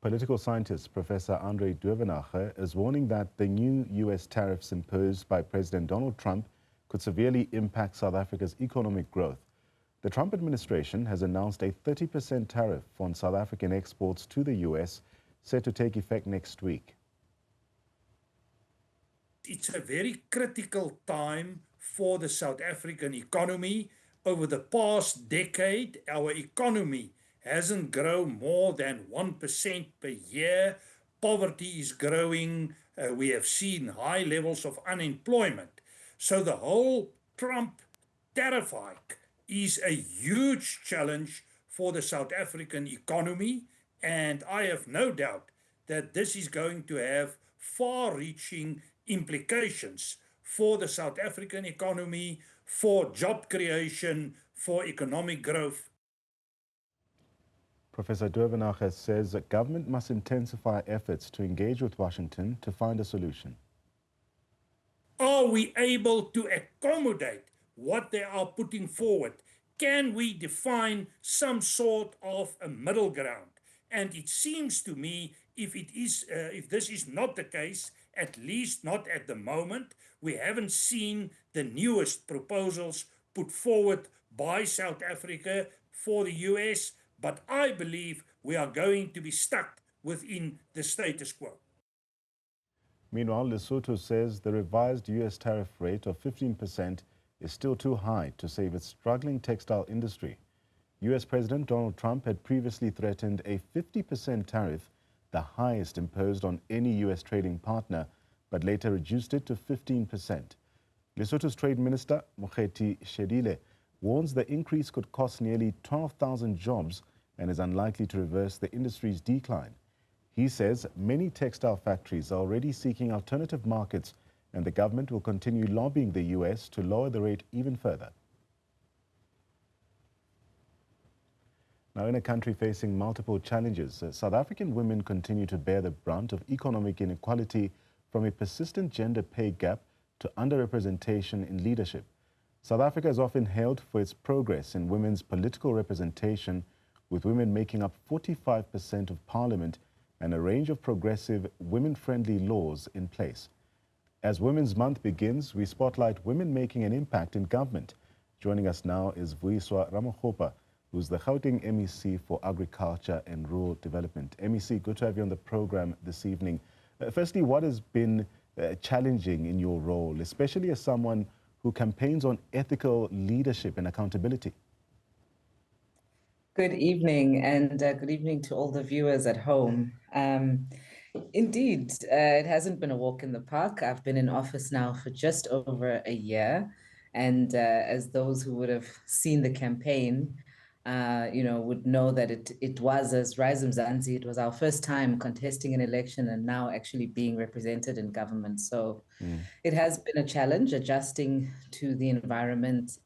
Political scientist Professor Andre Duvenage is warning that the new U.S. tariffs imposed by President Donald Trump could severely impact South Africa's economic growth. The Trump administration has announced a 30% tariff on South African exports to the U.S., set to take effect next week. It's a very critical time for the South African economy. Over the past decade, our economy hasn't grown more than 1% per year. Poverty is growing. We have seen high levels of unemployment. So the whole Trump tariff hike is a huge challenge for the South African economy. And I have no doubt that this is going to have far-reaching implications for the South African economy, for job creation, for economic growth. Professor Duvenage says that government must intensify efforts to engage with Washington to find a solution. Are we able to accommodate what they are putting forward? Can we define some sort of a middle ground? And it seems to me, if this is not the case, at least not at the moment, we haven't seen the newest proposals put forward by South Africa for the US, but I believe we are going to be stuck within the status quo. Meanwhile, Lesotho says the revised U.S. tariff rate of 15% is still too high to save its struggling textile industry. U.S. President Donald Trump had previously threatened a 50% tariff, the highest imposed on any U.S. trading partner, but later reduced it to 15%. Lesotho's Trade Minister, Mokgethi Shedile, warns the increase could cost nearly 12,000 jobs and is unlikely to reverse the industry's decline. He says many textile factories are already seeking alternative markets, and the government will continue lobbying the U.S. to lower the rate even further. Now, in a country facing multiple challenges, South African women continue to bear the brunt of economic inequality, from a persistent gender pay gap to underrepresentation in leadership. South Africa is often hailed for its progress in women's political representation, with women making up 45% of parliament and a range of progressive, women-friendly laws in place. As Women's Month begins, we spotlight women making an impact in government. Joining us now is Vuyiswa Ramokgopa, who's the Gauteng MEC for Agriculture and Rural Development. MEC, good to have you on the program this evening. Firstly, what has been challenging in your role, especially as someone who campaigns on ethical leadership and accountability? Good evening, and good evening to all the viewers at home. Indeed, it hasn't been a walk in the park. I've been in office now for just over a year, and as those who would have seen the campaign, would know that it was, as Rise Mzansi, it was our first time contesting an election and now actually being represented in government. So it has been a challenge adjusting to the environment.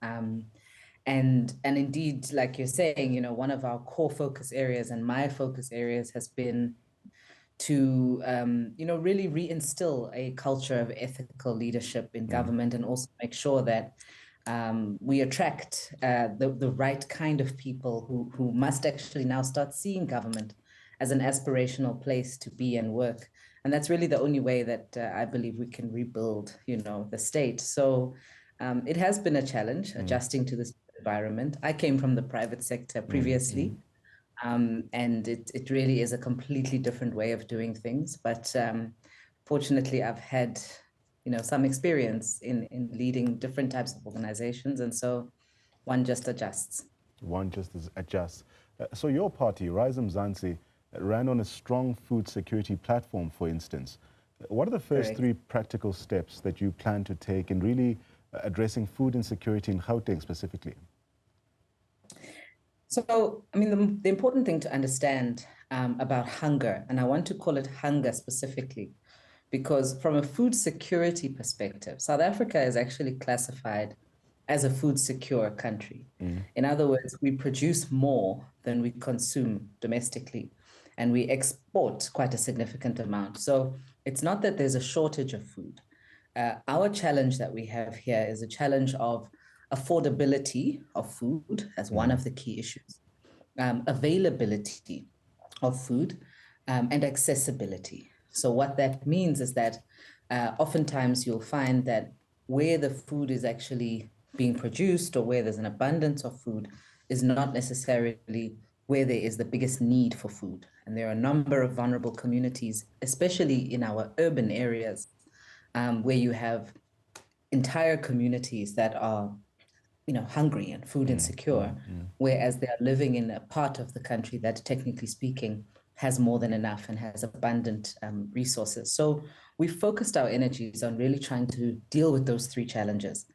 And indeed, like you're saying, one of our core focus areas and my focus areas has been to, really reinstill a culture of ethical leadership in government, and also make sure that we attract the right kind of people who must actually now start seeing government as an aspirational place to be and work. And that's really the only way that I believe we can rebuild, the state. So it has been a challenge adjusting to this environment. I came from the private sector previously, and it really is a completely different way of doing things. But fortunately, I've had some experience in leading different types of organizations, and so one just adjusts. One just adjusts. So your party, Rise Mzansi, ran on a strong food security platform, for instance. What are the first three practical steps that you plan to take in really addressing food insecurity in Gauteng specifically? So, the important thing to understand about hunger, and I want to call it hunger specifically, because from a food security perspective, South Africa is actually classified as a food secure country. In other words, we produce more than we consume domestically, and we export quite a significant amount. So it's not that there's a shortage of food. Our challenge that we have here is a challenge of affordability of food as one of the key issues, availability of food, and accessibility. So what that means is that oftentimes you'll find that where the food is actually being produced or where there's an abundance of food is not necessarily where there is the biggest need for food. And there are a number of vulnerable communities, especially in our urban areas, where you have entire communities that are, hungry and food insecure, whereas they are living in a part of the country that, technically speaking, has more than enough and has abundant resources. So we focused our energies on really trying to deal with those three challenges.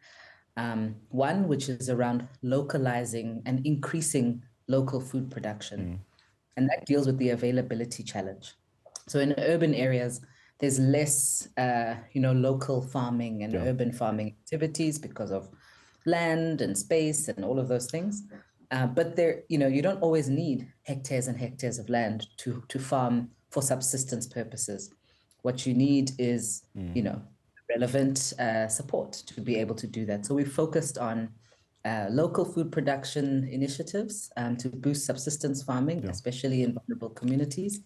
One, which is around localizing and increasing local food production. And that deals with the availability challenge. So in urban areas, there's less, local farming and urban farming activities because of land and space and all of those things. But there, you don't always need hectares and hectares of land to farm for subsistence purposes. What you need is, relevant support to be able to do that. So we focused on local food production initiatives to boost subsistence farming, especially in vulnerable communities.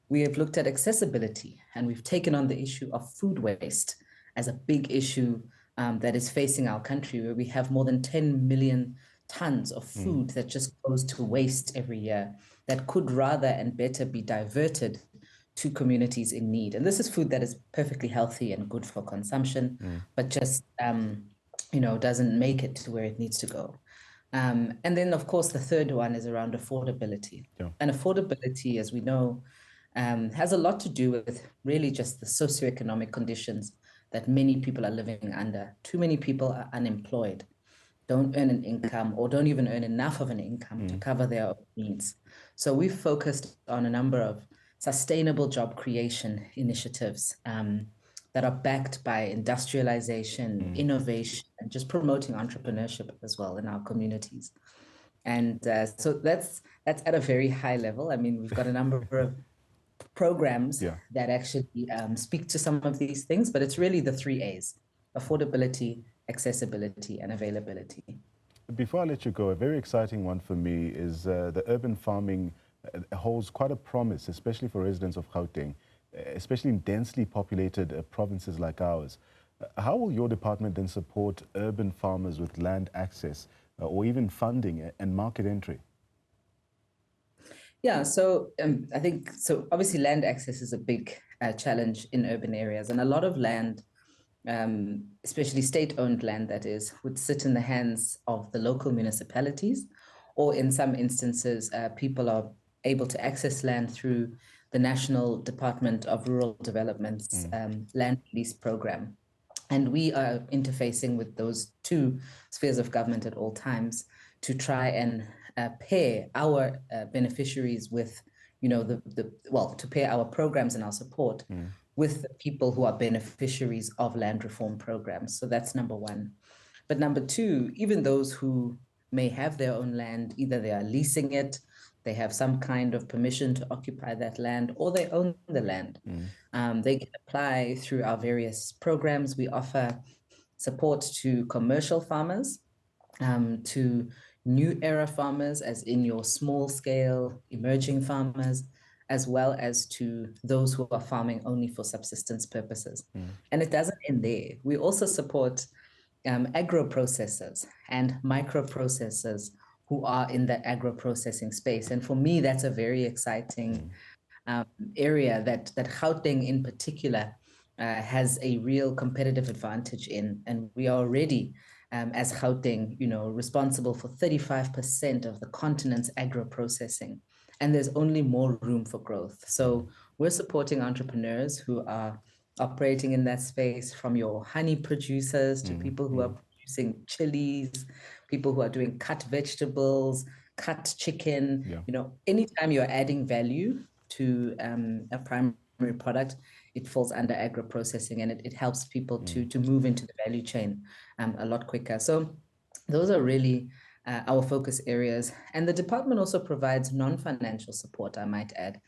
We have looked at accessibility, and we've taken on the issue of food waste as a big issue that is facing our country, where we have more than 10 million tons of food that just goes to waste every year that could rather and better be diverted to communities in need. And this is food that is perfectly healthy and good for consumption, but just, doesn't make it to where it needs to go. And then, of course, the third one is around affordability. And affordability, as we know, has a lot to do with really just the socioeconomic conditions that many people are living under. Too many people are unemployed, don't earn an income, or don't even earn enough of an income to cover their own needs. So we've focused on a number of sustainable job creation initiatives that are backed by industrialization, innovation, and just promoting entrepreneurship as well in our communities. And so that's at a very high level. I mean, we've got a number of programs that actually speak to some of these things, but it's really the 3 A's: affordability, accessibility, and availability. Before I let you go, a very exciting one for me is the urban farming holds quite a promise, especially for residents of Gauteng, especially in densely populated provinces like ours. How will your department then support urban farmers with land access or even funding and market entry? Yeah, so I think, so obviously land access is a big challenge in urban areas, and a lot of land, especially state-owned land that is, would sit in the hands of the local municipalities, or in some instances, people are able to access land through the National Department of Rural Development's land lease program. And we are interfacing with those two spheres of government at all times to try and pair our beneficiaries with, to pair our programs and our support with the people who are beneficiaries of land reform programs. So that's number one. But number two, even those who may have their own land, either they are leasing it, they have some kind of permission to occupy that land, or they own the land. They can apply through our various programs. We offer support to commercial farmers, to new era farmers, as in your small scale emerging farmers, as well as to those who are farming only for subsistence purposes. And it doesn't end there. We also support agro-processors and micro-processors who are in the agro-processing space. And for me, that's a very exciting area that Gauteng in particular has a real competitive advantage in. And we are already, as Gauteng, responsible for 35% of the continent's agro-processing. And there's only more room for growth. So we're supporting entrepreneurs who are operating in that space, from your honey producers to people who are producing chilies, people who are doing cut vegetables, cut chicken. Anytime you're adding value to a primary product, it falls under agro-processing, and it helps people to move into the value chain a lot quicker. So those are really our focus areas. And the department also provides non-financial support, I might add.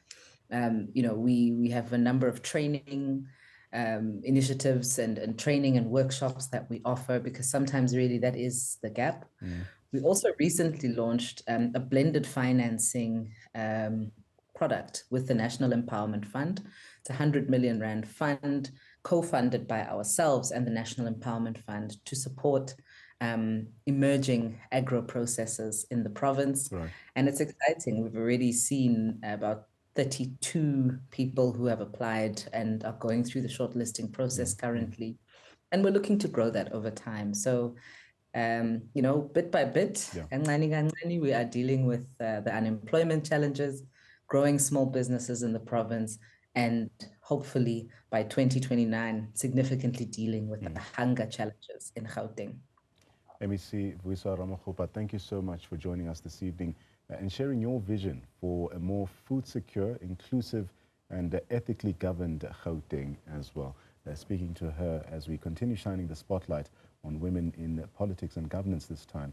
We have a number of training initiatives and training and workshops that we offer, because sometimes really that is the gap. We also recently launched a blended financing product with the National Empowerment Fund. It's a 100 million rand fund co-funded by ourselves and the National Empowerment Fund to support emerging agro-processors in the province. Right. And it's exciting. We've already seen about 32 people who have applied and are going through the shortlisting process currently. And we're looking to grow that over time. So, you know, bit by bit, we are dealing with the unemployment challenges, growing small businesses in the province, and hopefully by 2029, significantly dealing with the hunger challenges in Gauteng. MEC Vuyiswa Ramokgopa, thank you so much for joining us this evening and sharing your vision for a more food secure, inclusive, and ethically governed Gauteng as well. Speaking to her as we continue shining the spotlight on women in politics and governance this time.